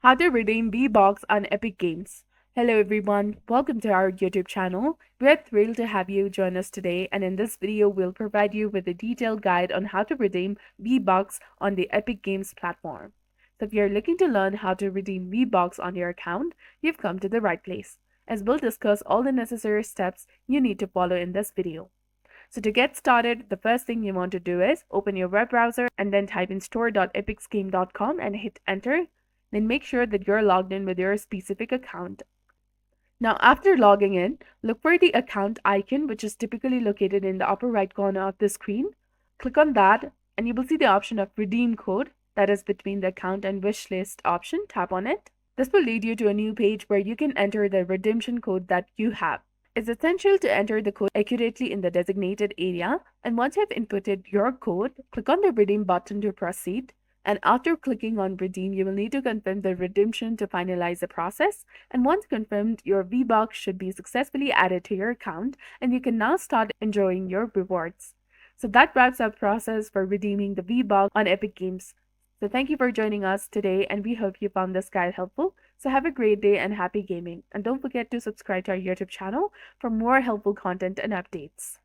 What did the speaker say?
How to redeem Vbucks on Epic Games. Hello everyone, welcome to our YouTube channel. We're thrilled to have you join us today, and in this video we'll provide you with a detailed guide on how to redeem Vbucks on the Epic Games platform. So if you're looking to learn how to redeem Vbucks on your account, you've come to the right place, as we'll discuss all the necessary steps you need to follow in this video. So to get started, the first thing you want to do is open your web browser and then type in store.epicsgame.com and hit enter. Then make sure that you're logged in with your specific account. Now, after logging in, look for the account icon, which is typically located in the upper right corner of the screen. Click on that, and you will see the option of redeem code, that is between the account and wish list option. Tap on it. This will lead you to a new page where you can enter the redemption code that you have. It's essential to enter the code accurately in the designated area, and once you have inputted your code, click on the redeem button to proceed. And after clicking on redeem, you will need to confirm the redemption to finalize the process. And once confirmed, your Vbucks should be successfully added to your account, and you can now start enjoying your rewards. So that wraps up the process for redeeming the Vbucks on Epic Games. So thank you for joining us today, and we hope you found this guide helpful. So have a great day and happy gaming. And don't forget to subscribe to our YouTube channel for more helpful content and updates.